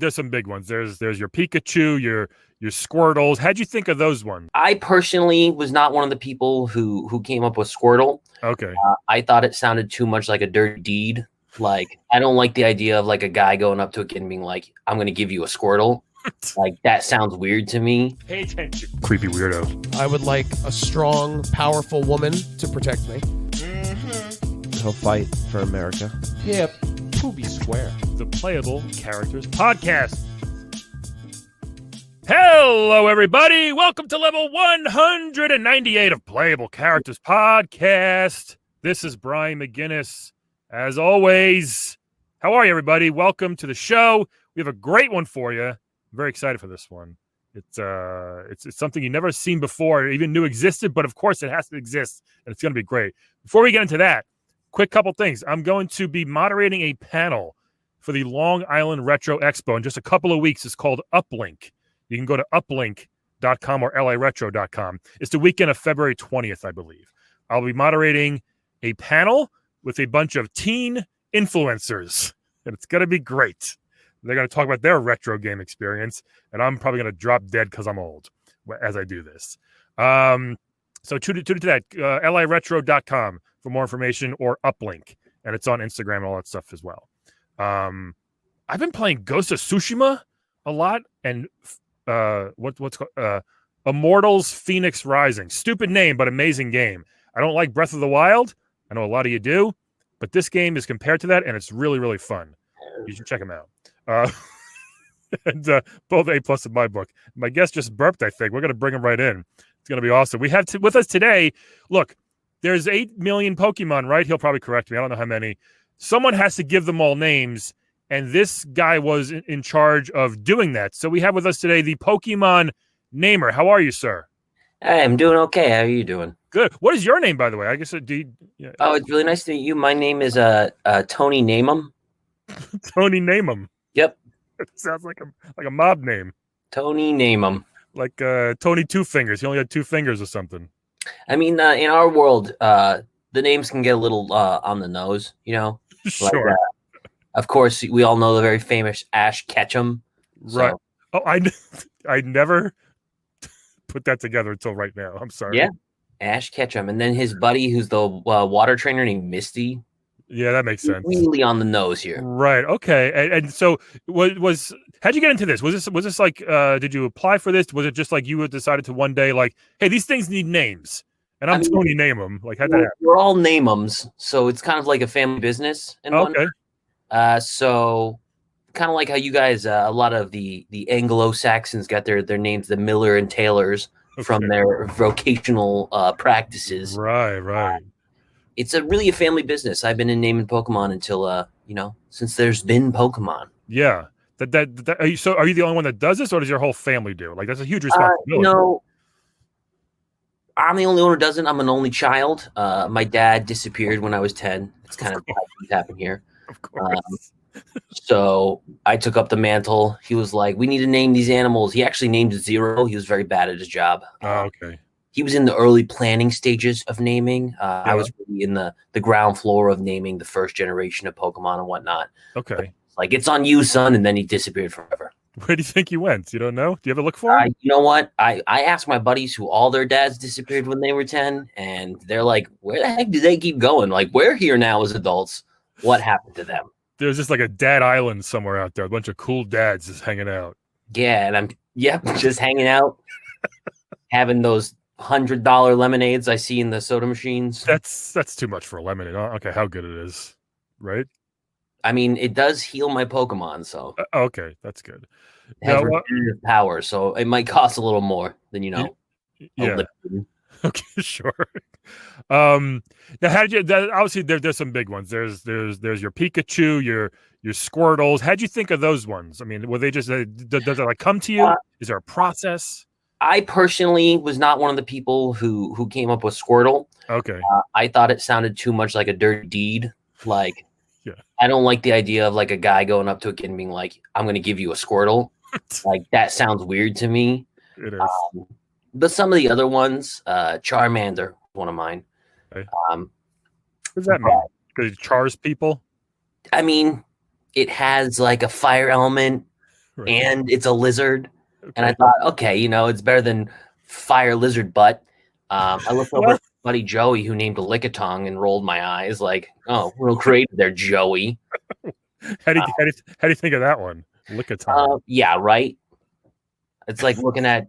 There's some big ones. There's your Pikachu, your Squirtles. How'd you think of those ones? I personally was not one of the people who came up with Squirtle. Okay. I thought it sounded too much like a dirty deed. Like, I don't like the idea of like a guy going up to a kid and being like, "I'm going to give you a Squirtle." Like, that sounds weird to me. Pay attention, creepy weirdo. I would like a strong, powerful woman to protect me. He'll fight for America. Hip, Poopy Square. The Playable Characters Podcast. Hello, everybody. Welcome to level 198 of Playable Characters Podcast. This is Brian McGinnis. As always, how are you, everybody? Welcome to the show. We have a great one for you. I'm very excited for this one. It's something you never seen before, even knew existed, but of course it has to exist, and it's going to be great. Before we get into that, quick couple things. I'm going to be moderating a panel for the Long Island Retro Expo in just a couple of weeks. It's called Uplink. You can go to uplink.com or laretro.com. It's the weekend of February 20th, I believe. I'll be moderating a panel with a bunch of teen influencers, and it's going to be great. They're going to talk about their retro game experience, and I'm probably going to drop dead because I'm old as I do this. So tune to that, laretro.com for more information, or Uplink, and it's on Instagram and all that stuff as well. I've been playing Ghost of Tsushima a lot, and what's called Immortals Phoenix Rising. Stupid name, but amazing game. I don't like Breath of the Wild. I know a lot of you do, but this game is compared to that, and it's really, really fun. You should check them out. And both A+ in my book. My guest just burped, I think. We're going to bring him right in. It's going to be awesome. We have with us today, look, there's 8 million Pokemon, right? He'll probably correct me. I don't know how many. Someone has to give them all names, and this guy was in charge of doing that. So we have with us today the Pokemon Namer. How are you, sir? Hey, I'm doing okay. How are you doing? Good. What is your name, by the way? I guess yeah. Oh, it's really nice to meet you. My name is Tony Namem. Tony Namem. Yep. It sounds like a mob name. Tony Namem. Like Tony Two Fingers. He only had 2 fingers or something. I mean, in our world, the names can get a little on the nose, you know? Sure. Like, of course, we all know the very famous Ash Ketchum. Right. So, Oh, I never put that together until right now. I'm sorry. yeah, Ash Ketchum. And then his buddy, who's the water trainer named Misty. Yeah, that makes sense. Really on the nose here. Right. Okay. And so how'd you get into this? Was this like did you apply for this? Was it just like you decided to one day like, hey, these things need names, and I'm Tony Namem? Like, how'd that happen? We're all Namems, so it's kind of like a family business. Okay. So kind of like how you guys, a lot of the Anglo-Saxons got their names, the Miller and Taylors, from their vocational practices. Right. It's really a family business. I've been in naming Pokemon until since there's been Pokemon. Yeah. Are you the only one that does this, or does your whole family do? Like, that's a huge responsibility. I'm the only one who doesn't. I'm an only child. My dad disappeared when I was 10. It's kind of what happened here. Of course. So I took up the mantle. He was like, we need to name these animals. He actually named Zero. He was very bad at his job. Okay. He was in the early planning stages of naming. Yeah. I was really in the ground floor of naming the first generation of Pokemon and whatnot. Okay. Like, it's on you, son. And then he disappeared forever. Where do you think he went? You don't know? Do you ever look for him? You know what? I asked my buddies who all their dads disappeared when they were 10. And they're like, where the heck do they keep going? Like, we're here now as adults. What happened to them? There's just like a dad island somewhere out there. A bunch of cool dads just hanging out. Yeah. And I'm just hanging out, having those $100 lemonades I see in the soda machines. That's too much for a lemonade. I don't care how good it is, right? I mean, it does heal my Pokemon, so okay, that's good. It has repetitive power, so it might cost a little more than yeah. Okay, sure. Now, how did you? Obviously, there's some big ones. There's your Pikachu, your Squirtles. How'd you think of those ones? I mean, were they just does it like come to you? Is there a process? I personally was not one of the people who came up with Squirtle. Okay. I thought it sounded too much like a dirty deed. Like, yeah. I don't like the idea of like a guy going up to a kid and being like, "I'm going to give you a Squirtle." Like, that sounds weird to me. It is. But some of the other ones, Charmander, one of mine. Okay. What does that mean? Because it chars people? I mean, it has like a fire element. and it's a lizard. Okay. And I thought, okay, it's better than fire lizard butt. I looked over at my buddy Joey, who named a Lickitung, and rolled my eyes like, oh, real creative there, Joey. How do you think of that one? Lickitung. Yeah, right. It's like looking at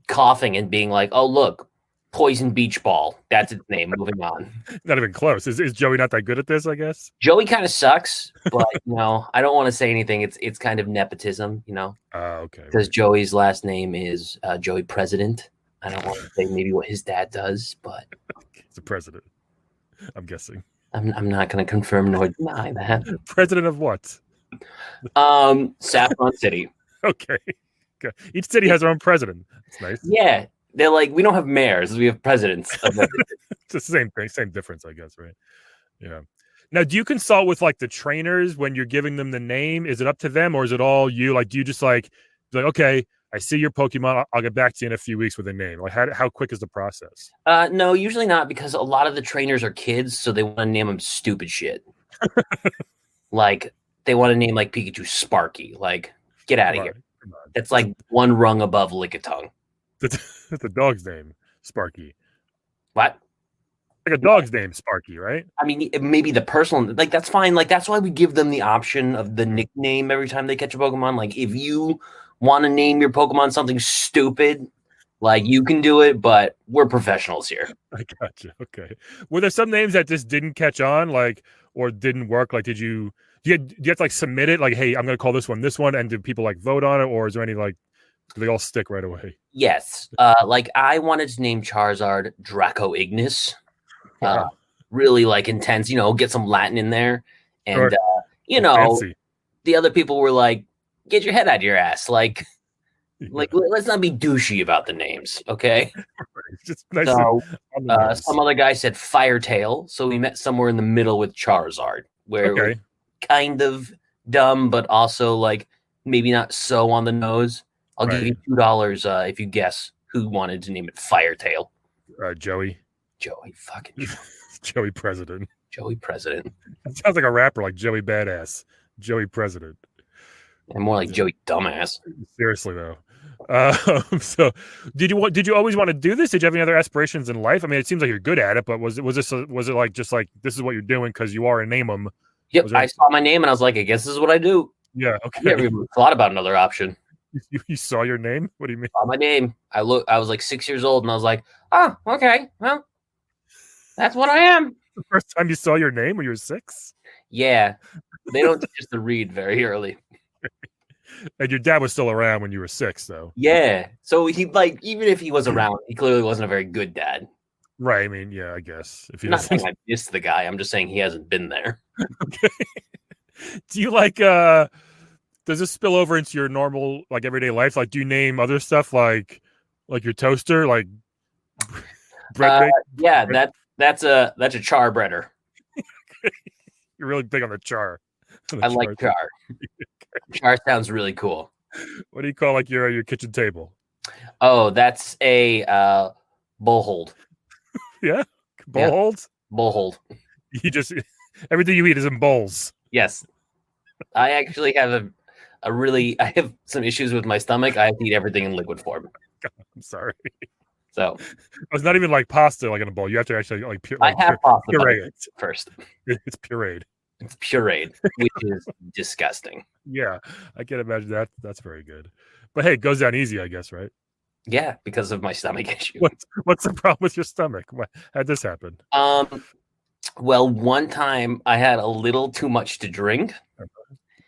coughing and being like, oh, look, poison beach ball. That's its name. Moving on. Not even close. Is Joey not that good at this, I guess? Joey kind of sucks, but I don't want to say anything. It's kind of nepotism, Okay. Because Joey's last name is Joey President. I don't want to say maybe what his dad does, but he's the president, I'm guessing. I'm not going to confirm nor deny that. President of what? Saffron City. Okay. Each city has their own president. It's nice. Yeah. They're like, we don't have mayors, we have presidents. It's the same thing, same difference, I guess, right? Yeah. Now, do you consult with like the trainers when you're giving them the name? Is it up to them, or is it all you? Like, do you just like, okay, I see your Pokemon, I'll get back to you in a few weeks with a name? Like, how quick is the process? No, usually not, because a lot of the trainers are kids, so they want to name them stupid shit. Like, they want to name like Pikachu Sparky. Like, get out of here. That's like one rung above Lickitung. That's a dog's name, Sparky. What? Like a dog's name, Sparky, right? I mean, maybe the personal, like, that's fine. Like, that's why we give them the option of the nickname every time they catch a Pokemon. Like, if you want to name your Pokemon something stupid, like, you can do it, but we're professionals here. I gotcha. Okay. Were there some names that just didn't catch on, like, or didn't work? Like, do you have to like submit it? Like, hey, I'm going to call this one, and do people like vote on it, or is there any like, do they all stick right away? Yes. Like, I wanted to name Charizard Draco Ignis. Really like intense, get some Latin in there. And, Fancy. The other people were like, get your head out of your ass. Like, let's not be douchey about the names. Okay. Just nice. So, some other guy said Firetail. So we met somewhere in the middle with Charizard, where it was kind of dumb, but also like maybe not so on the nose. I'll give you $2 if you guess who wanted to name it Firetail. Joey. Fucking Joey President. Joey President. It sounds like a rapper, like Joey Badass. Joey President. And more like Joey Dumbass. Seriously though. So did you always want to do this? Did you have any other aspirations in life? I mean, it seems like you're good at it, but was it like just like this is what you're doing because you are a name them? Yep, I saw my name and I was like, I guess this is what I do. Yeah, okay. I never even thought about another option. You saw your name? What do you mean? Saw my name. I was like 6 years old and I was like, oh, okay, well, that's what I am. The first time you saw your name when you were 6? Yeah, they don't teach us to read very early. And your dad was still around when you were 6, though. Yeah, so he even if he was around, he clearly wasn't a very good dad. Right. I mean, yeah, I guess if I'm not saying I miss the guy. I'm just saying he hasn't been there. Okay. Do you like? Does this spill over into your normal like everyday life? Like, do you name other stuff like your toaster, like bread? Yeah, that's a charbreader. You're really big on the char. I like char. Char sounds really cool. What do you call like your kitchen table? Oh, that's a bullhold. Yeah, bullhold. Bullhold. You just everything you eat is in bowls. Yes, I actually have I have some issues with my stomach. I have to eat everything in liquid form. God, I'm sorry. So it's not even like pasta, like in a bowl. You have to actually like I have pasta puree it first. It's pureed. It's pureed, which is disgusting. Yeah, I can't imagine that. That's very good. But hey, it goes down easy, I guess, right? Yeah, because of my stomach issue. What's the problem with your stomach? How'd this happen? Well, one time I had a little too much to drink.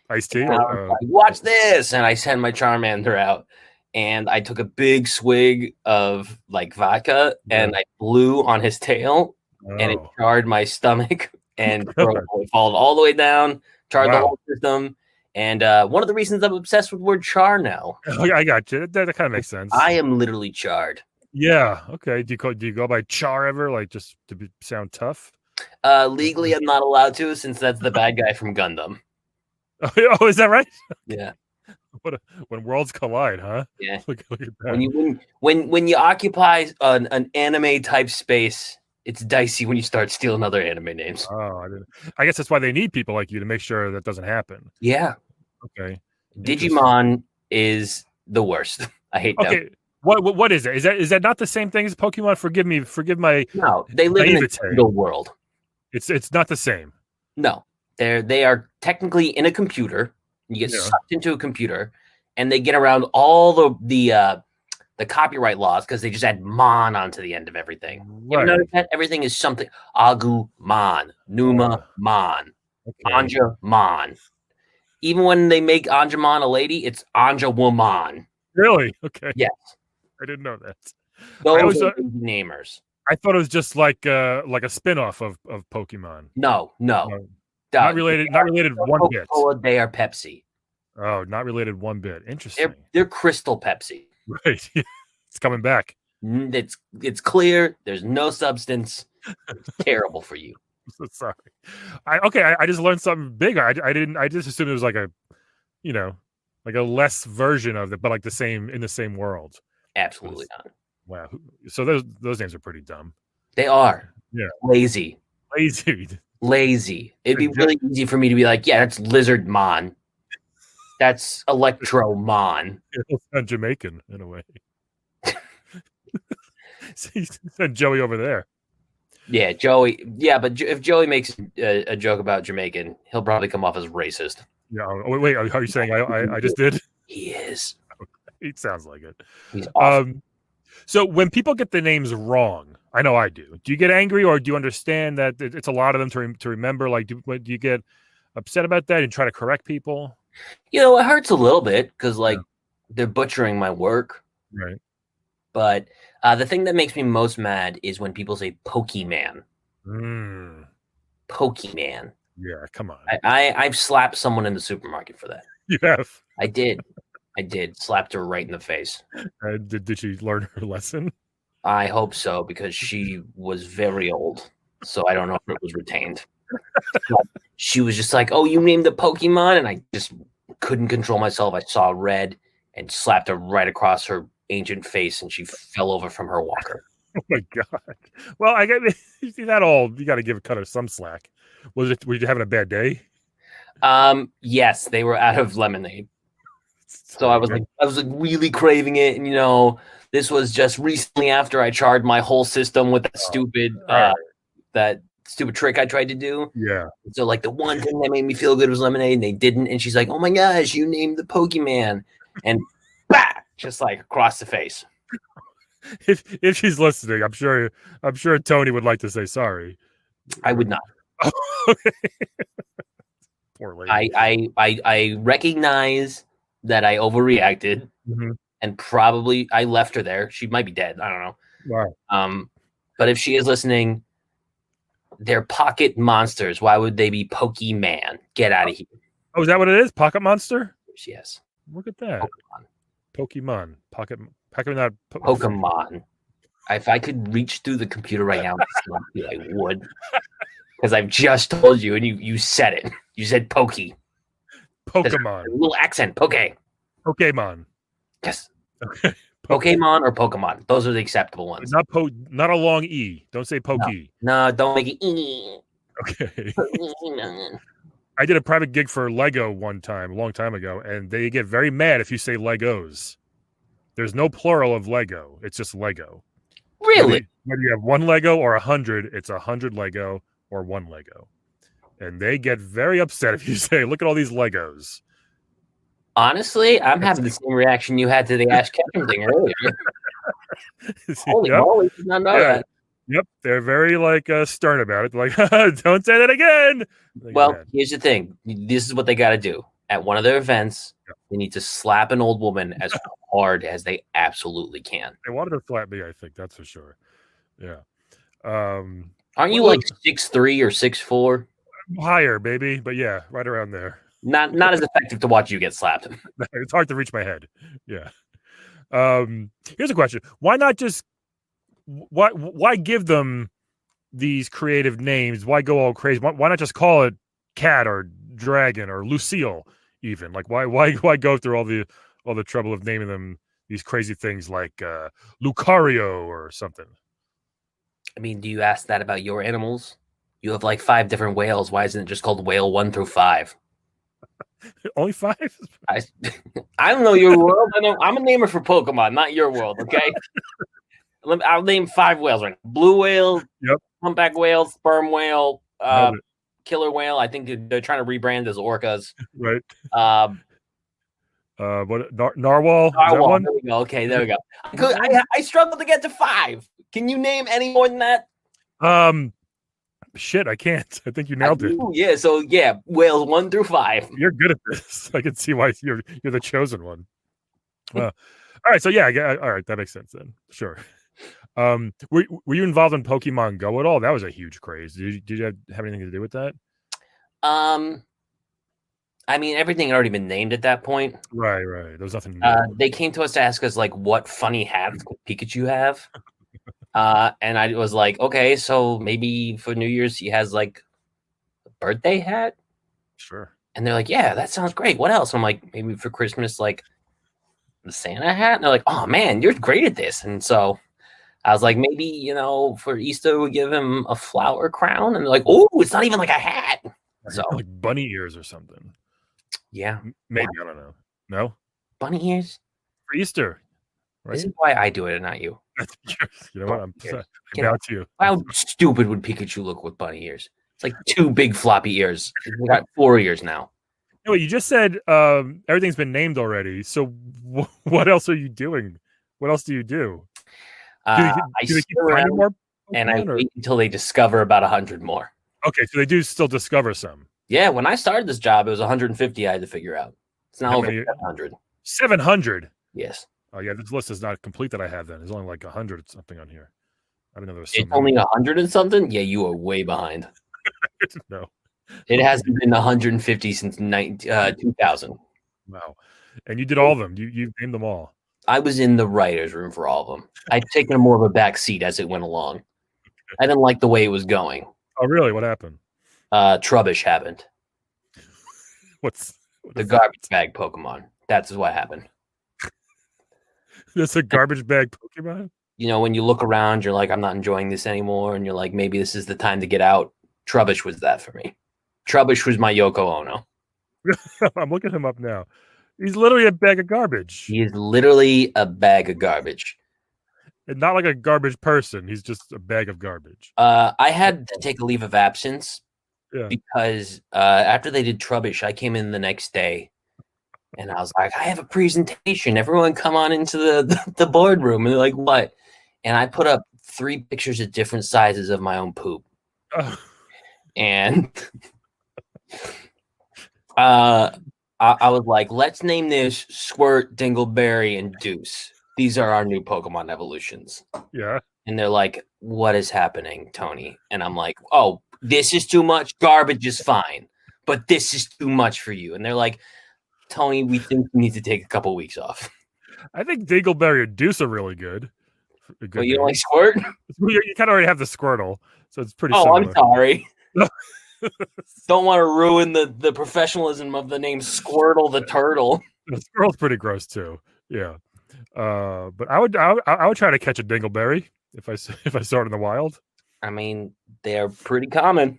Iced tea? Like, watch this! And I sent my Charmander out, and I took a big swig of like vodka, and I blew on his tail, and it charred my stomach, and followed all the way down, charred the whole system. And one of the reasons I'm obsessed with the word char now. I got you. That kind of makes sense. I am literally charred. Yeah. Okay. Do you go by char ever? Like just to sound tough? Legally, I'm not allowed to, since that's the bad guy from Gundam. Oh, is that right? Yeah. When worlds collide, huh? Yeah. Look at that. When you occupy an anime type space, it's dicey when you start stealing other anime names. Oh, I guess that's why they need people like you to make sure that doesn't happen. Yeah. Okay. Digimon is the worst. I hate them. Okay, what is it? Is that not the same thing as Pokemon? Forgive my No, they live in a digital world. It's not the same. No, they are technically in a computer. You get sucked into a computer, and they get around all the copyright laws because they just add mon onto the end of everything. Right. You notice that everything is something Agumon, Numamon, Anjamon. Even when they make Anjamon a lady, it's Anjawomon. Really? Okay. Yes. I didn't know that. Those are namers. I thought it was just like a spin-off of Pokemon. No. Not related one bit. They are Pepsi. Oh, not related one bit. Interesting. They're Crystal Pepsi. Right. It's coming back. It's clear. There's no substance. It's terrible for you. I'm so sorry. I just learned something big. I just assumed it was like a, like a less version of it, but like in the same world. Absolutely not. Wow. So those names are pretty dumb. They are. Yeah. Lazy. It'd be really easy for me to be like, yeah, that's Lizardmon. That's Electromon. It's not Jamaican in a way. Send Joey over there. Yeah, Joey. Yeah, but if Joey makes a joke about Jamaican, he'll probably come off as racist. Yeah. Wait. Are you saying I just did? He is. It sounds like it. He's awesome. So when people get the names wrong, I know I do. Do you get angry, or do you understand that it's a lot of them to remember? Like, do you get upset about that and try to correct people? It hurts a little bit because they're butchering my work. Right. But the thing that makes me most mad is when people say Pokemon. Pokemon. Yeah, come on. I've slapped someone in the supermarket for that. You have? I did. Slapped her right in the face. Did she learn her lesson? I hope so, because she was very old. So I don't know if it was retained. But she was just like, oh, you named the Pokemon? And I just couldn't control myself. I saw red and slapped her right across her ancient face, and she fell over from her walker. Oh my God. Well, I get that all. You got to cut her some slack. Were you having a bad day? Yes, they were out of lemonade. So I was really craving it, and this was just recently after I charred my whole system with that stupid trick I tried to do. Yeah. So the one thing that made me feel good was lemonade, and they didn't. And she's like, "Oh my gosh, you named the Pokemon," and bah, just across the face. If she's listening, I'm sure Tony would like to say sorry. I would not. Poor lady. I recognize that I overreacted, and probably I left her there. She might be dead. I don't know. Wow. But if she is listening, they're pocket monsters. Why would they be Pokemon? Get out of here. Oh, is that what it is? Pocket monster? Yes. Look at that. Pokemon. Pokemon. If I could reach through the computer right now, I would. Because I've just told you, and you said it. You said Pokemon. A little accent. Pokemon. Yes. Okay. Pokemon or Pokemon. Those are the acceptable ones. Not a long E. Don't say Pokey. No, don't make it E. Okay. I did a private gig for Lego one time, a long time ago, and they get very mad if you say Legos. There's no plural of Lego. It's just Lego. Really? Whether you have one Lego or 100, it's 100 Lego or one Lego. And they get very upset if you say, look at all these Legos. Honestly, I'm having the same reaction you had to the Ash Ketchum thing earlier. Holy moly, did not know that. Yep, they're very stern about it. They're like, don't say that again. Well, here's the thing. This is what they got to do. At one of their events, they need to slap an old woman as hard as they absolutely can. They wanted to slap me, I think. That's for sure. Yeah. Aren't you 6'3" or 6'4"? Higher, baby. But yeah, right around there. Not as effective to watch you get slapped. It's hard to reach my head. Yeah. Here's a question. Why not just why give them these creative names? Why go all crazy? Why not just call it Cat or Dragon or Lucille even? Why go through all the trouble of naming them these crazy things like Lucario or something? I mean, do you ask that about your animals? You have 5 different whales. Why isn't it just called whale 1 through 5? Only 5? I don't know your world. I'm a namer for Pokemon, not your world. Okay. I'll name 5 whales right now. Blue whale, Yep. humpback whale, sperm whale, Nailed it. killer whale. I think they're trying to rebrand as orcas. Right. Narwhal. What narwhal? Is that one? There we go. Okay, there we go. I struggled to get to 5. Can you name any more than that? Shit, I can't. I think you nailed it. Yeah. So yeah, whales 1 through 5. You're good at this. I can see why you're the chosen one. All right. So yeah. All right. That makes sense then. Sure. Were you involved in Pokemon Go at all? That was a huge craze. Did you have anything to do with that? I mean, everything had already been named at that point. Right. There was nothing new. They came to us to ask us, like, what funny hats could Pikachu have? And I was like, okay, so maybe for New Year's he has, like, a birthday hat? Sure. And they're like, yeah, that sounds great. What else? I'm like, maybe for Christmas, like, the Santa hat? And they're like, oh, man, you're great at this. And so I was like, maybe, for Easter we give him a flower crown. And they're like, oh, it's not even like a hat. So like bunny ears or something. Yeah. Maybe. I don't know. No? Bunny ears? For Easter. Right? This is why I do it and not you. You know what? I'm about to. How stupid would Pikachu look with bunny ears? It's like 2 big floppy ears. We got 4 ears now. Anyway, you just said everything's been named already. So what else are you doing? What else do you do? Do they keep finding more? And I wait until they discover about 100 more. Okay, so they do still discover some. Yeah, when I started this job, it was 150 I had to figure out. It's now over 700. 700? Yes. Oh, yeah, this list is not complete that I have then. There's only like 100 something on here. I didn't know there was so It's only 100 and something? Yeah, you are way behind. No. It hasn't been 150 since 2000. Wow. And you did all of them. You named them all. I was in the writer's room for all of them. I'd taken more of a back seat as it went along. I didn't like the way it was going. Oh, really? What happened? Trubbish happened. What's the garbage bag Pokemon? That's what happened. There's a garbage bag Pokemon? When you look around, you're like, I'm not enjoying this anymore. And you're like, maybe this is the time to get out. Trubbish was that for me. Trubbish was my Yoko Ono. I'm looking him up now. He's literally a bag of garbage. He is literally a bag of garbage. And not like a garbage person. He's just a bag of garbage. I had to take a leave of absence because after they did Trubbish, I came in the next day and I was like, I have a presentation. Everyone come on into the boardroom. And they're like, what? And I put up 3 pictures of different sizes of my own poop. Oh. And I was like, let's name this Squirt, Dingleberry, and Deuce. These are our new Pokemon evolutions. Yeah. And they're like, what is happening, Tony? And I'm like, oh, this is too much. Garbage is fine. But this is too much for you. And they're like, Tony, we think you need to take a couple weeks off. I think Dingleberry and Deuce are really good. Well, you don't like Squirt? You kind of already have the Squirtle. So it's pretty similar. I'm sorry. Don't want to ruin the professionalism of the name Squirtle the Turtle. The Squirtle's pretty gross too. Yeah. But I would try to catch a Dingleberry if I saw it in the wild. I mean, they're pretty common.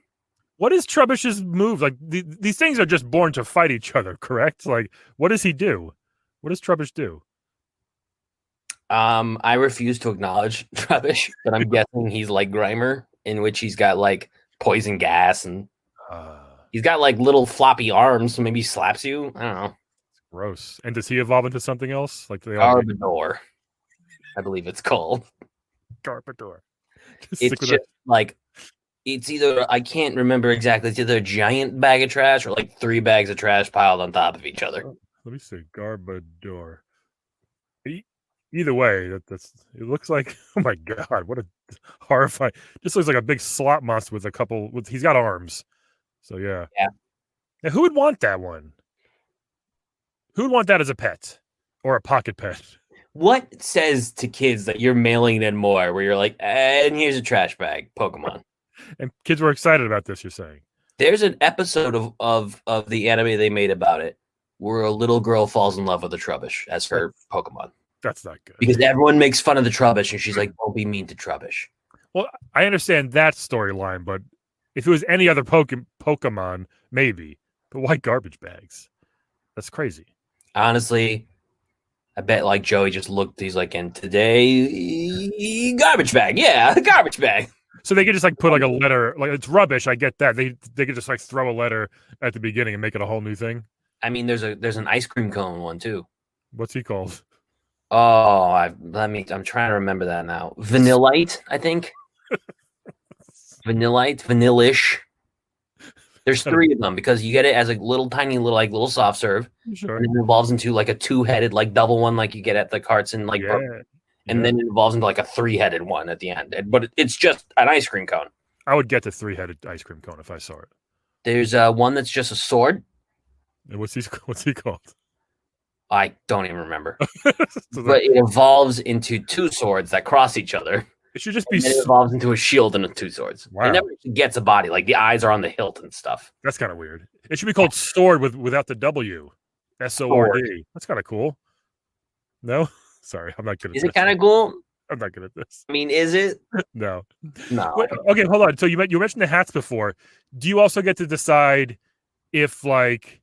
What is Trubbish's move? Like these things are just born to fight each other, correct? Like, what does he do? What does Trubbish do? I refuse to acknowledge Trubbish, but I'm guessing he's like Grimer, in which he's got like poison gas and he's got like little floppy arms, so maybe he slaps you. I don't know. Gross. And does he evolve into something else? Like Garbodor, I believe it's called. Garbodor. It's just like it's either I can't remember exactly. It's either a giant bag of trash or like 3 bags of trash piled on top of each other. Let me see. Garbodor. Either way, that's it looks like. Oh my god! What a horrifying! Just looks like a big slot monster with a couple. He's got arms. So yeah. Now, who would want that one? Who would want that as a pet or a pocket pet? What says to kids that you're mailing in more? Where you're like, and here's a trash bag, Pokemon. And kids were excited about this. You're saying there's an episode of the anime they made about it where a little girl falls in love with a Trubbish as her Pokemon. That's not good. Because everyone makes fun of the Trubbish, and she's like, don't be mean to Trubbish. Well, I understand that storyline, but if it was any other Pokemon, maybe. But why garbage bags? That's crazy. Honestly, I bet like Joey just looked. He's like, and today garbage bag. Yeah, garbage bag. So they could just like put like a letter, like it's rubbish. I get that. They could just like throw a letter at the beginning and make it a whole new thing. I mean, there's an ice cream cone one too. What's he called? Oh, I'm trying to remember that now. Vanillite, I think. Vanillite, vanillish. There's 3 of them because you get it as a little tiny little soft serve. Sure. And it evolves into like a 2-headed like double one like you get at the carts and like and then it evolves into like a 3-headed one at the end. But it's just an ice cream cone. I would get the 3-headed ice cream cone if I saw it. There's one that's just a sword. And what's he called? I don't even remember. But it evolves into 2 swords that cross each other. It should just be. It evolves into a shield and 2 swords. Wow. It never gets a body. Like the eyes are on the hilt and stuff. That's kind of weird. It should be called sword without the W. SORD. That's kind of cool. No, sorry, I'm not good at this. Is it kind of cool? I'm not good at this. I mean, is it? No. No. Okay, hold on. So you mentioned the hats before. Do you also get to decide if like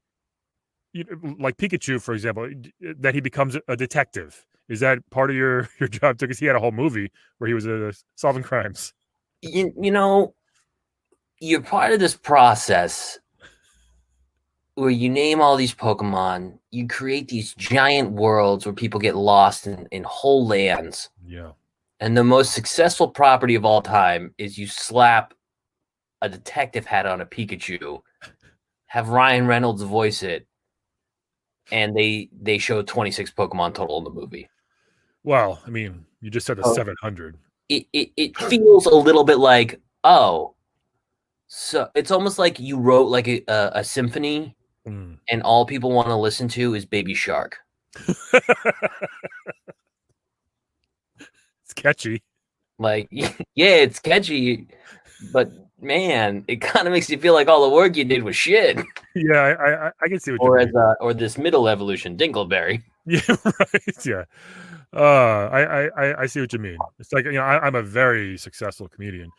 Pikachu, for example, that he becomes a detective? Is that part of your job? Because he had a whole movie where he was solving crimes. You know, you're part of this process where you name all these Pokemon. You create these giant worlds where people get lost in whole lands. Yeah. And the most successful property of all time is you slap a detective hat on a Pikachu, have Ryan Reynolds voice it, and they show 26 Pokemon total in the movie. Well, I mean, you just said 700. It feels a little bit like, oh, so it's almost like you wrote like a symphony, and all people want to listen to is Baby Shark. It's catchy. Like, yeah, it's catchy, but man, it kind of makes you feel like all the work you did was shit. Yeah, I can see what you mean. Or this middle evolution, Dinkleberry. Yeah, right. Yeah. I see what you mean. It's like, I'm a very successful comedian.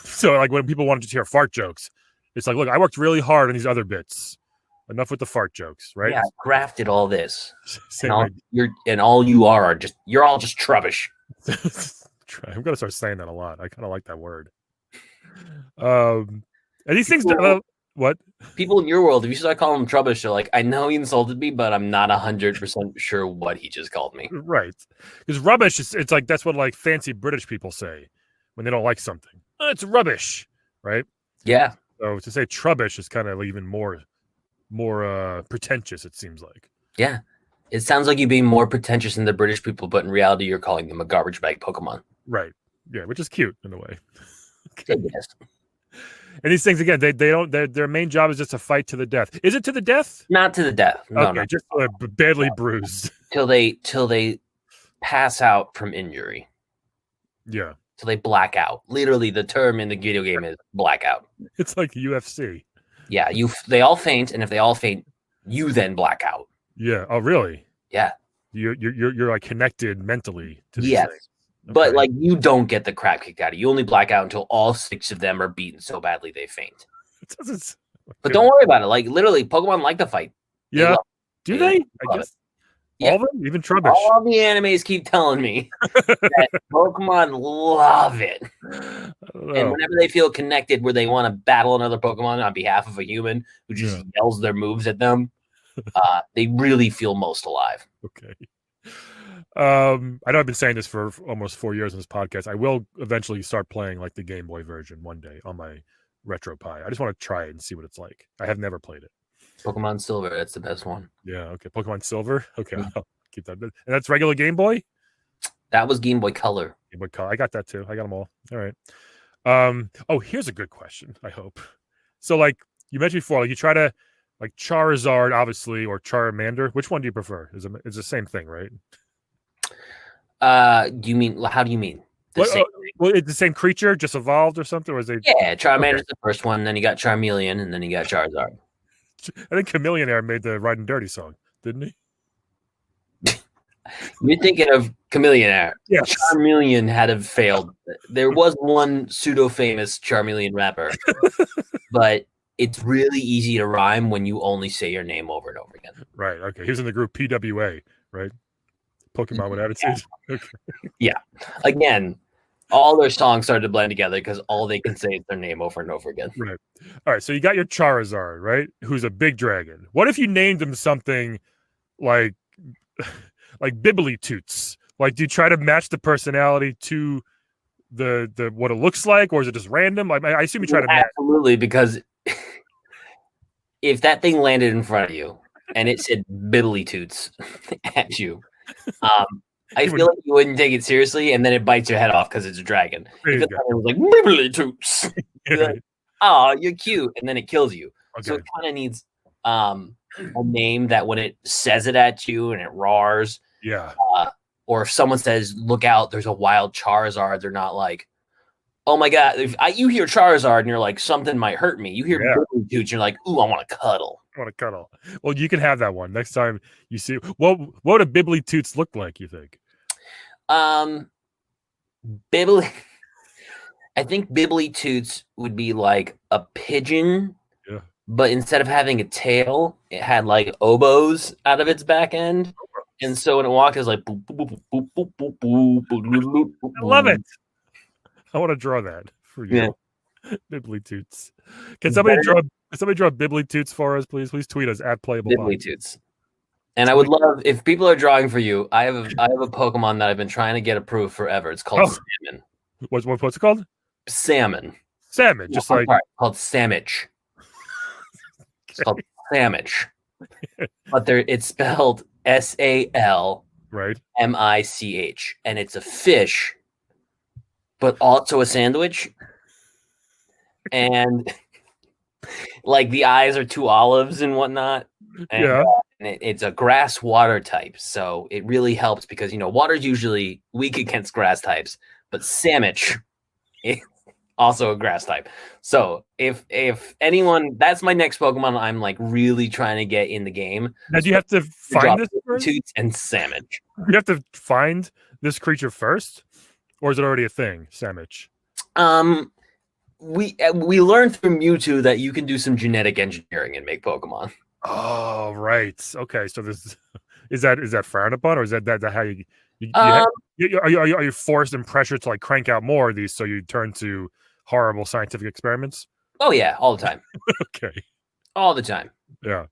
So like when people want to just hear fart jokes, it's like, look, I worked really hard on these other bits. Enough with the fart jokes, right? Yeah, I crafted all this. And all you are you're all just trubbish. I'm gonna start saying that a lot. I kind of like that word. And these things, what? People in your world, if you start calling them trubbish, they're like, I know he insulted me, but I'm not 100% sure what he just called me. Right. Because rubbish it's like that's what like fancy British people say when they don't like something. Oh, it's rubbish, right? Yeah. So to say trubbish is kind of even more pretentious, it seems like. Yeah. It sounds like you being more pretentious than the British people, but in reality, you're calling them a garbage bag Pokemon. Right. Yeah, which is cute in a way. Okay. Yes. And these things again, they don't. Their main job is just to fight to the death. Is it to the death? Not to the death. No, okay, just badly bruised till they pass out from injury. Yeah. Till they black out. Literally, the term in the video game is blackout. It's like UFC. Yeah, they all faint, and if they all faint, you then black out. Yeah. Oh, really? Yeah. You're like connected mentally to these yes. things. Okay. But like you don't get the crap kicked out of you. You only black out until all 6 of them are beaten so badly they faint. But don't worry about it. Like literally, Pokemon like to fight. Yeah. Do they? I guess. Yeah. All of them? Even Trubbish? All the animes keep telling me that Pokemon love it. And whenever they feel connected where they want to battle another Pokemon on behalf of a human who just yells their moves at them, they really feel most alive. Okay. I know I've been saying this for almost 4 years on this podcast. I will eventually start playing like the Game Boy version one day on my RetroPie. I just want to try it and see what it's like. I have never played it. Pokemon Silver, that's the best one. Yeah, okay. Pokemon Silver? Okay, I'll keep that. And that's regular Game Boy? That was Game Boy Color. Game Boy Color. I got that too. I got them all. All right. Oh, here's a good question, I hope. So like you mentioned before, like you try to like Charizard, obviously, or Charmander. Which one do you prefer? It's the same thing, right? Do you mean how do you mean? Well, it's the same creature, just evolved or something, or is it? Yeah, Charmander's the first one, then you got Charmeleon, and then you got Charizard. I think Chameleonaire made the Riding Dirty song, didn't he? You're thinking of Chameleonaire. Yes. Charmeleon had have failed. There was one pseudo-famous Charmeleon rapper, but it's really easy to rhyme when you only say your name over and over again. Right. Okay. He was in the group PWA, right? Pokemon with Attitude. Okay. Yeah. Again, all their songs started to blend together because all they can say is their name over and over again. Right. All right. So you got your Charizard, right? Who's a big dragon. What if you named him something like Bibbly Toots? Like, do you try to match the personality to the what it looks like, or is it just random? I assume you try to match. Absolutely, because if that thing landed in front of you and it said Bibbly Toots at you, I feel like you wouldn't take it seriously, and then it bites your head off because it's a dragon. If it was like Bibbly Toots, you're like, oh, you're cute, and then it kills you. Okay. So it kind of needs a name that when it says it at you and it roars, or if someone says, "Look out, there's a wild Charizard," they're not like, "Oh my god!" You hear Charizard and you're like, "Something might hurt me." You hear Bibbly Toots, you're like, "Ooh, I want to cuddle." Well, you can have that one next time you see. What would a Bibbly Toots look like, you think? Bibbly. I think Bibbly Toots would be like a pigeon, but instead of having a tail, it had like oboes out of its back end. And so when it walked, it was like boop, boop, boop, boop, boop, boop, boop, boop, I love it. I want to draw that for you. Yeah. Bibbly Toots. Can somebody draw Bibbly Toots for us, please? Please tweet us at Playable Bibbly Toots. And I would love if people are drawing for you. I have a Pokemon that I've been trying to get approved forever. It's called Salmon. What's it called? Salmon. Salmon, just like called Samich. It's called Samich. But it's spelled SAL MICH, and it's a fish, but also a sandwich. And like the eyes are two olives and whatnot. And, and it's a grass water type, so it really helps because water's usually weak against grass types, but Samich is also a grass type. So if anyone, that's my next Pokemon I'm like really trying to get in the game. Now, do you have to find this Toots and Samich? You have to find this creature first, or is it already a thing, Samich? We learned from Mewtwo that you can do some genetic engineering and make Pokemon. Oh, right. Okay, so this is that frowned upon, or is that how you are you forced and pressured to like crank out more of these so you turn to horrible scientific experiments? Oh yeah, all the time. Okay, all the time. Yeah.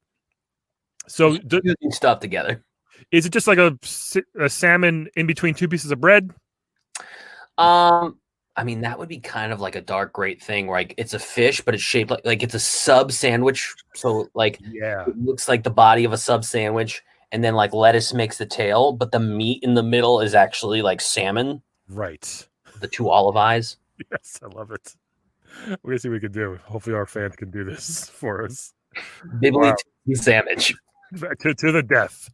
So using stuff together. Is it just like a salmon in between two pieces of bread? I mean, that would be kind of like a dark great thing where like it's a fish, but it's shaped like it's a sub sandwich. So like it looks like the body of a sub sandwich, and then like lettuce makes the tail, but the meat in the middle is actually like salmon. Right. The two olive eyes. Yes, I love it. We're gonna see what we can do. Hopefully our fans can do this for us. Bibbly sandwich. To the death.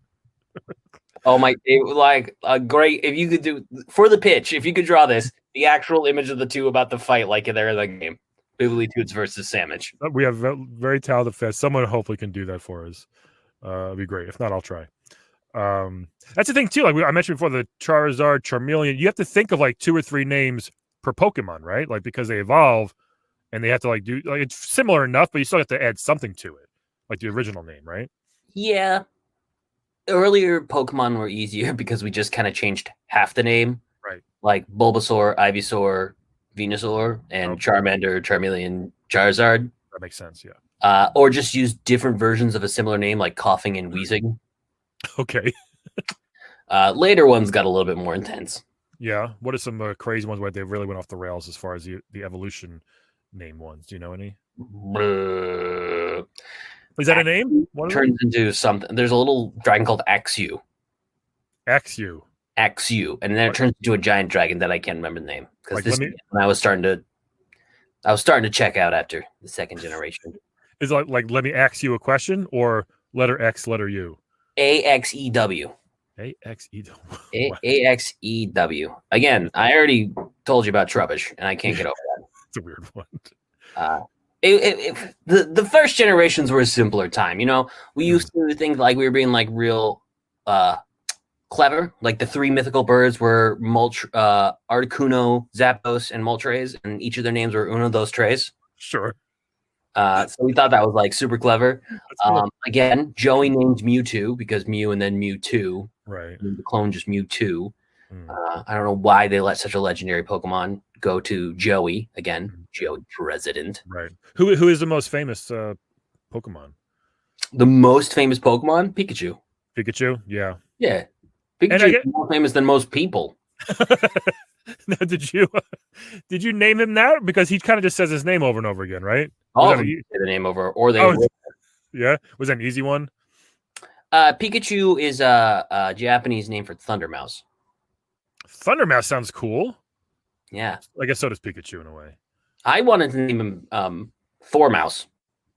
Oh my! Like a great if you could do for the pitch. If you could draw this, the actual image of the two about the fight, like they're in the game. Bibbly Toots versus Samich. We have very talented fans. Someone hopefully can do that for us. It'd be great. If not, I'll try. That's the thing too. Like I mentioned before, the Charizard, Charmeleon. You have to think of like 2 or 3 names per Pokemon, right? Like because they evolve, and they have to like do like it's similar enough, but you still have to add something to it, like the original name, right? Yeah. Earlier Pokemon were easier because we just kind of changed half the name. Right. Like Bulbasaur, Ivysaur, Venusaur, and Charmander, Charmeleon, Charizard. That makes sense, yeah. Or just use different versions of a similar name like Coughing and Wheezing. Okay. Later ones got a little bit more intense. Yeah. What are some crazy ones where they really went off the rails as far as the evolution name ones? Do you know any? Is that a name? What turns into something. There's a little dragon called Axew. Axew, and then it turns into a giant dragon that I can't remember the name because I was starting to check out after the second generation. Is it like let me ask you a question or letter X, letter U? AXEW. AXEW. Again, I already told you about Trubbish, and I can't get over that. It's a weird one. The first generations were a simpler time. We used to think like we were being like real clever. Like the 3 mythical birds were Articuno, Zapdos, and Moltres, and each of their names were Uno of those trays. Sure. So we thought that was like super clever. Cool. Again, Joey named Mewtwo because Mew and then Mewtwo. Right. And the clone just Mewtwo. Mm. I don't know why they let such a legendary Pokemon go to Joey again. Joey President. Right. Who is the most famous Pokemon? The most famous Pokemon, Pikachu. Pikachu. Yeah. Yeah, Pikachu is more famous than most people. Now, did you name him that? Because he kind of just says his name over and over again, right? All of them say the name over, or they. Yeah, was that an easy one? Pikachu is a Japanese name for Thundermouse. Thundermouse sounds cool. Yeah, I guess so does Pikachu in a way. I wanted to name him Thormouse.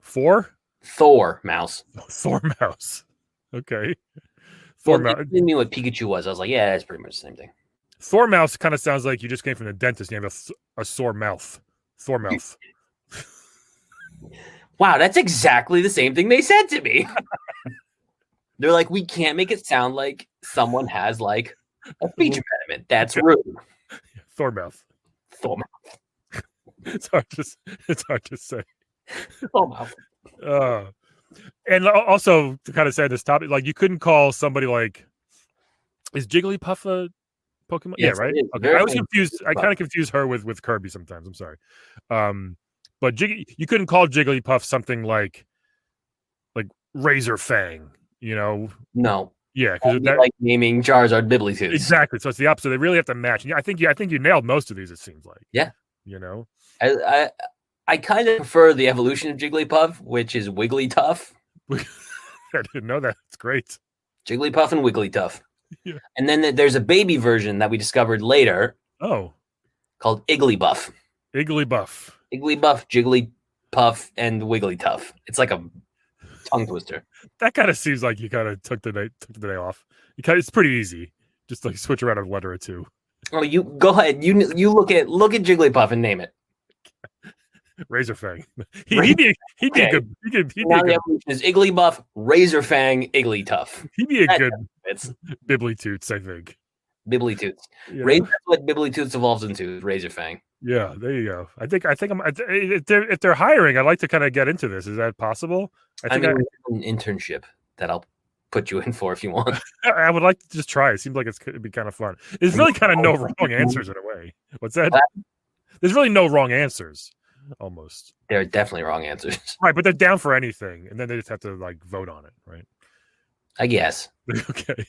Thormouse. Thormouse. Okay. Thormouse. Well, you knew what Pikachu was. I was like, yeah, that's pretty much the same thing. Thormouse kind of sounds like you just came from the dentist and you have a sore mouth. Thormouth. Wow, that's exactly the same thing they said to me. They're like, we can't make it sound like someone has like a speech impediment. That's rude. Thormouth. Thormouth. It's hard to say. Thormouth. And also to kind of say this topic, like you couldn't call somebody like, is Jigglypuff a Pokemon? Yes, yeah, right. Okay. I was confused. I kind of confuse her with Kirby sometimes. I'm sorry. But you couldn't call Jigglypuff something like Razor Fang, you know? No. Yeah, because like naming Charizard Bibblytooth. Exactly. So it's the opposite. They really have to match. And I think you nailed most of these. It seems like. Yeah. You know. I kind of prefer the evolution of Jigglypuff, which is Wigglytuff. I didn't know that. It's great. Jigglypuff and Wigglytuff. Yeah. And then there's a baby version that we discovered later. Oh. Called Igglybuff. Igglybuff. Igglybuff, Jigglypuff, and Wigglytuff. It's like a tongue twister. That kind of seems like you kind of took the day off. It's pretty easy. Just like switch around a letter or two. Oh, you go ahead. You look at Jigglypuff and name it. Razor Fang. He'd be a good. Now the evolution is Igglybuff, Razor Fang, Igglytuff. He'd be a good Bibblytoots, I think. Bibblytoots. Yeah. That's what Bibblytoots evolves into. Razor Fang. Yeah, there you go. I think if they're hiring, I'd like to kind of get into this. Is that possible? I mean, an internship that I'll put you in for if you want. I would like to just try. It seems like it'd be kind of fun. There's really kind of no wrong answers in a way. What's that? There's really no wrong answers. Almost. There are definitely wrong answers. Right, but they're down for anything, and then they just have to like vote on it, right? I guess. Okay.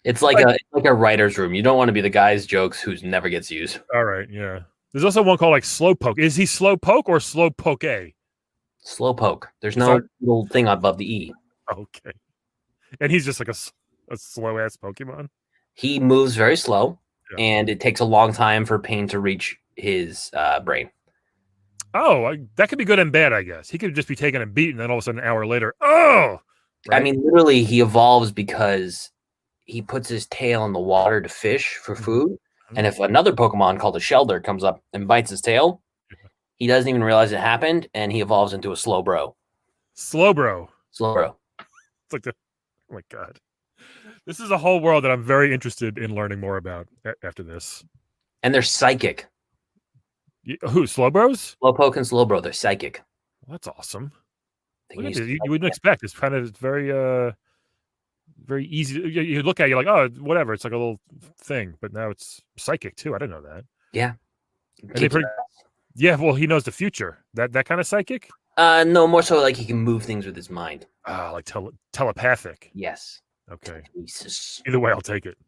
It's like a writer's room. You don't want to be the guy's jokes who's never gets used. All right, yeah. There's also one called like Slowpoke. Is he Slowpoke or Slowpoke? Slowpoke. There's no little thing above the E. Okay. And he's just like a slow ass Pokemon. He moves very slow, and it takes a long time for pain to reach his brain. Oh, that could be good and bad, I guess. He could just be taken and beaten, and then all of a sudden, an hour later, right? I mean, literally, he evolves because he puts his tail in the water to fish for food. Mm-hmm. And if another Pokemon called a Shelder comes up and bites his tail, he doesn't even realize it happened, and he evolves into a Slowbro. Slowbro. It's like oh my God. This is a whole world that I'm very interested in learning more about after this. And they're psychic. Who, Slowbros? Slowpoke and Slowbro, they're psychic. Well, that's awesome. You wouldn't expect. It's kind of very easy. You look at it, you're like, oh, whatever. It's like a little thing, but now it's psychic too. I didn't know that. Yeah. Yeah, well, he knows the future. That kind of psychic? No, more so like he can move things with his mind. Like telepathic. Yes. Okay. Jesus. Either way, I'll take it.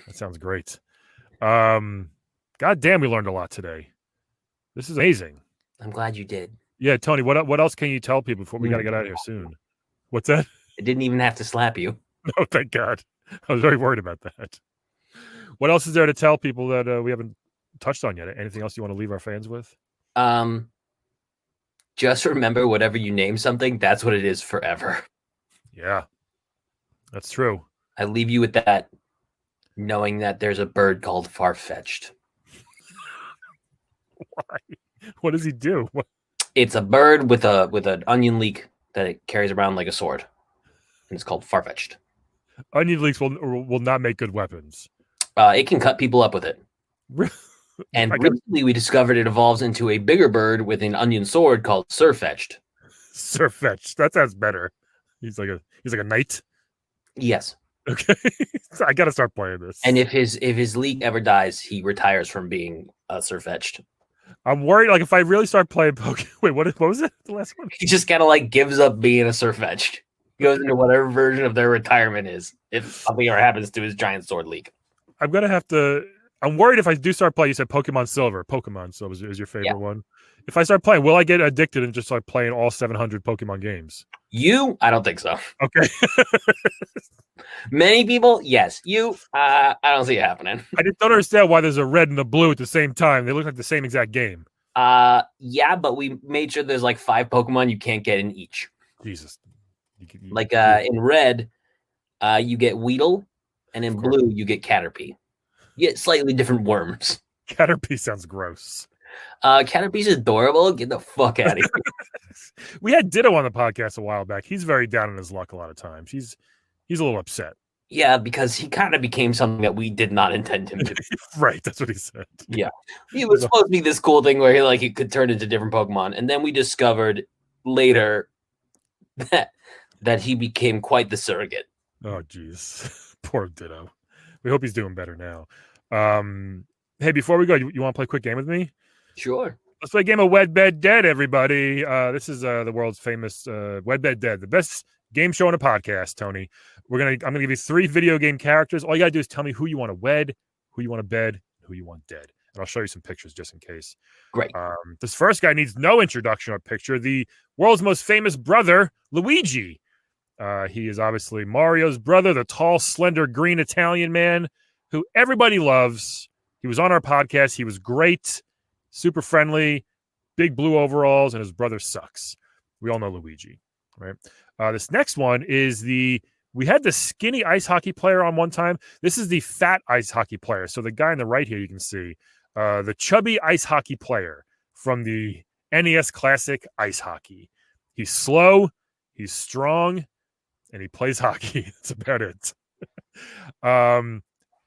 That sounds great. God damn, we learned a lot today. This is amazing. I'm glad you did. Yeah, Tony, what else can you tell people before we got to get out of here soon? What's that? I didn't even have to slap you. No, thank God. I was very worried about that. What else is there to tell people that we haven't touched on yet? Anything else you want to leave our fans with? Just remember, whatever you name something, that's what it is forever. Yeah, that's true. I leave you with that, knowing that there's a bird called Farfetch'd. Why? What does he do? It's a bird with an onion leek that it carries around like a sword, and it's called Farfetch'd. Onion leeks will not make good weapons. It can cut people up with it. And recently we discovered it evolves into a bigger bird with an onion sword called Surfetch'd. Sirfetch'd. That sounds better. He's like a knight. Yes. Okay. So I gotta start playing this. And if his league ever dies, he retires from being Sirfetch'd. I'm worried, like if I really start playing Pokemon. Wait, what was it? The last one? He just kind of like gives up being a Sirfetch'd. He goes into whatever version of their retirement is if something ever happens to his giant sword league. I'm gonna have to. I'm worried if I do start playing. You said Pokemon Silver. Pokemon Silver is your favorite one. If I start playing, will I get addicted and just start playing all 700 Pokemon games? I don't think so. Okay. Many people, yes. I don't see it happening. I just don't understand why there's a red and a blue at the same time. They look like the same exact game. Yeah, but we made sure there's like 5 Pokemon you can't get in each. Jesus. In red, you get Weedle, and in blue you get Caterpie. You get slightly different worms. Caterpie sounds gross. Caterpie's adorable. Get the fuck out of here. We had Ditto on the podcast a while back. He's very down on his luck a lot of times. He's a little upset. Yeah, because he kind of became something that we did not intend him to be. Right, that's what he said. Yeah. He was supposed to be this cool thing where he could turn into different Pokemon. And then we discovered later that he became quite the surrogate. Oh, jeez. Poor Ditto. We hope he's doing better now. Hey, before we go, you want to play a quick game with me? Sure. Let's play a game of Wed Bed Dead, everybody. This is the world's famous Wed Bed Dead, the best game show on a podcast, Tony. I'm gonna give you 3 video game characters. All you gotta do is tell me who you want to wed, who you want to bed, who you want dead. And I'll show you some pictures just in case. Great. This first guy needs no introduction or picture. The world's most famous brother, Luigi. He is obviously Mario's brother, the tall, slender, green Italian man who everybody loves. He was on our podcast. He was great, super friendly, big blue overalls, and his brother sucks. We all know Luigi, right? This next one is we had the skinny ice hockey player on one time. This is the fat ice hockey player. So the guy on the right here, you can see the chubby ice hockey player from the NES classic Ice Hockey. He's slow, he's strong, and he plays hockey. That's about it. And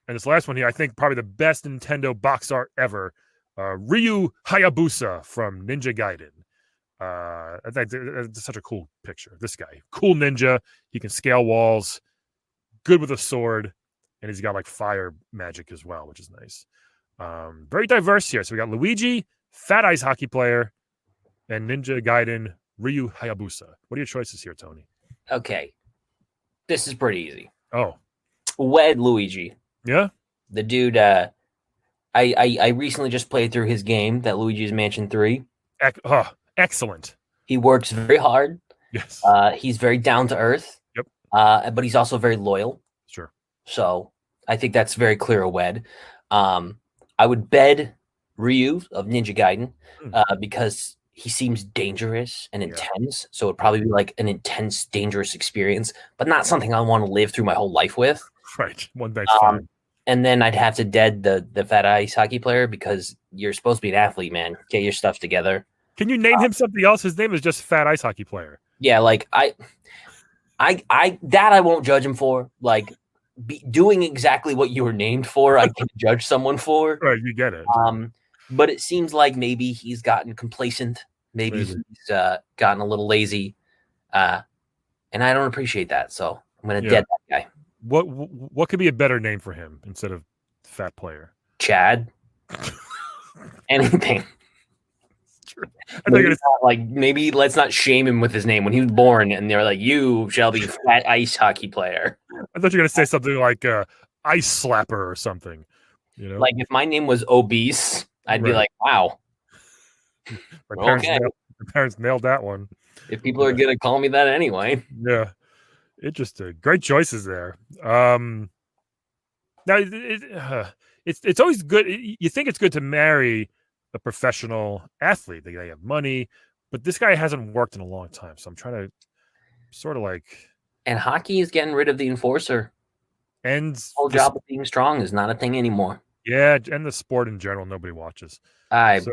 this last one here, I think probably the best Nintendo box art ever. Ryu Hayabusa from Ninja Gaiden. That's such a cool picture. This guy, cool ninja. He can scale walls, good with a sword, and he's got like fire magic as well, which is nice. Very diverse here. So we got Luigi, fat ice hockey player, and Ninja Gaiden Ryu Hayabusa. What are your choices here, Tony? Okay. This is pretty easy. Oh. Wed Luigi. Yeah? The dude, I recently just played through his game, that Luigi's Mansion 3. Excellent. He works very hard. Yes. He's very down to earth. Yep. But he's also very loyal. Sure. So I think that's very clear a wed. I would bed Ryu of Ninja Gaiden because he seems dangerous and intense. So it'd probably be like an intense, dangerous experience, but not something I want to live through my whole life with. Right. One night's fine. And then I'd have to dead the fat ice hockey player because you're supposed to be an athlete, man. Get your stuff together. Can you name him something else? His name is just Fat Ice Hockey Player. Yeah, like I won't judge him for. Like doing exactly what you were named for, I can judge someone for. Right, you get it. But it seems like maybe he's gotten complacent. Maybe he's gotten a little lazy, and I don't appreciate that. So I'm gonna dead that guy. What could be a better name for him instead of Fat Player? Chad. Anything. Maybe let's not shame him with his name when he was born and they're like, you shall be fat ice hockey player. I thought you were gonna say something like Ice Slapper or something. You know, like if my name was Obese, I'd be like, wow. My parents nailed that one. If people are gonna call me that anyway. Yeah. Interesting. Great choices there. Now it's always good. You think it's good to marry a professional athlete. They have money, but this guy hasn't worked in a long time. So I'm trying to sort of like. And hockey is getting rid of the enforcer. And the whole job of being strong is not a thing anymore. Yeah, and the sport in general, nobody watches. I'm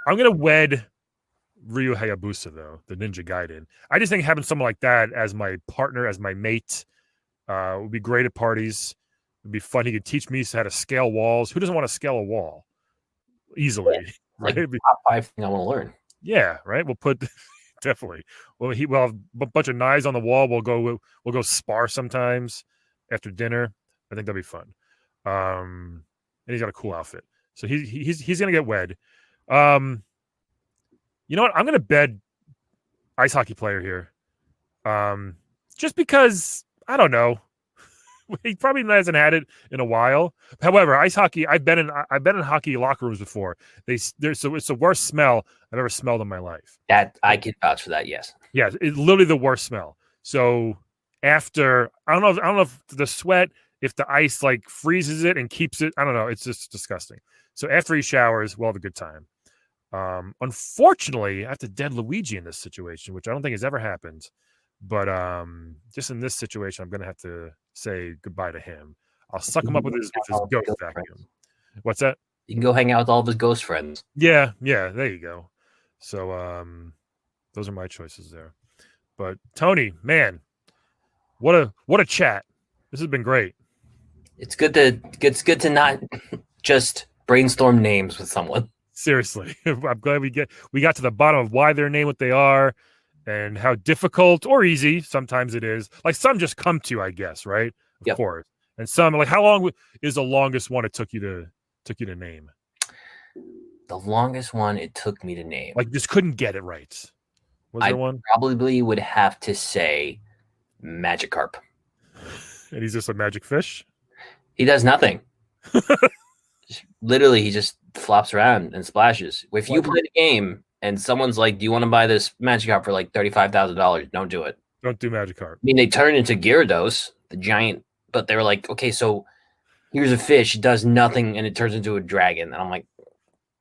gonna wed Ryu Hayabusa though, the Ninja Gaiden. I just think having someone like that as my partner, as my mate, would be great at parties. It'd be fun. He could teach me how to scale walls. Who doesn't want to scale a wall easily? Yeah, like top 5 thing I want to learn. Yeah, right. We'll put definitely. We'll have a bunch of knives on the wall. We'll go spar sometimes after dinner. I think that'll be fun. And he's got a cool outfit, so he's gonna get wed. You know what? I'm gonna bed ice hockey player here. Just because I don't know. He probably hasn't had it in a while. However, ice hockey, I've been in hockey locker rooms before. It's the worst smell I've ever smelled in my life. That I can vouch for that. Yes. Yeah, it's literally the worst smell. So after I don't know if the sweat, if the ice like freezes it and keeps it, I don't know. It's just disgusting. So after he showers, we'll have a good time. Unfortunately, I have to dead Luigi in this situation, which I don't think has ever happened. But just in this situation, I'm gonna have to say goodbye to him. I'll suck him up with his ghost vacuum. What's that? You can go hang out with all of his ghost friends. Yeah, there you go. So those are my choices there. But Tony, man, what a chat. This has been great. It's good to not just brainstorm names with someone. Seriously. I'm glad we got to the bottom of why they're named what they are. And how difficult or easy sometimes it is. Like some just come to you, I guess, right? Of course. And some like how long is the longest one it took you to name? The longest one it took me to name. Like just couldn't get it right. Was there one? Probably would have to say Magikarp. And he's just a magic fish? He does nothing. Literally, he just flops around and splashes. If you play the game and someone's like, do you want to buy this Magikarp for like $35,000? Don't do it. Don't do Magikarp. I mean, they turn into Gyarados, the giant, but they were like, okay, so here's a fish, it does nothing, and it turns into a dragon. And I'm like,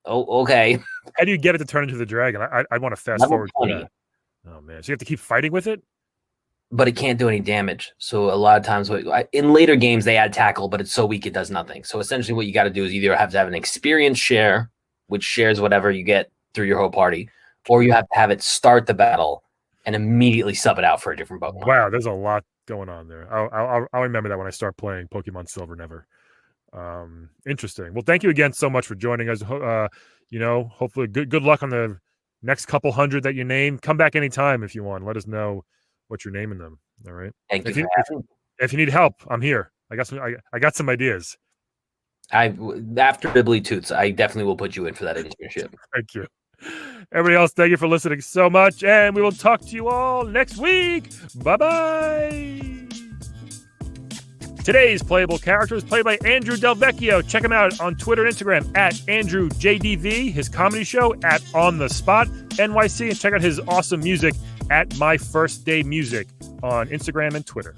oh, okay. How do you get it to turn into the dragon? I want to fast forward to that. Oh, man. So you have to keep fighting with it? But it can't do any damage. So a lot of times, in later games, they add tackle, but it's so weak it does nothing. So essentially what you got to do is either have to have an experience share, which shares whatever you get through your whole party, or you have to have it start the battle and immediately sub it out for a different Pokemon. Wow, there's a lot going on there. I'll remember that when I start playing Pokemon Silver and Ever. Interesting. Well, thank you again so much for joining us. Hopefully good luck on the next couple hundred that you name. Come back anytime if you want. Let us know what you're naming them. All right. Thank you. If you need help, I'm here. I got some ideas. After Bibbly Toots, I definitely will put you in for that internship. Thank you. Everybody else, thank you for listening so much, and we will talk to you all next week. Bye-bye. Today's playable character is played by Andrew Del Vecchio. Check him out on Twitter and Instagram at AndrewJDV, his comedy show at On The Spot NYC, and check out his awesome music at My First Day Music on Instagram and Twitter.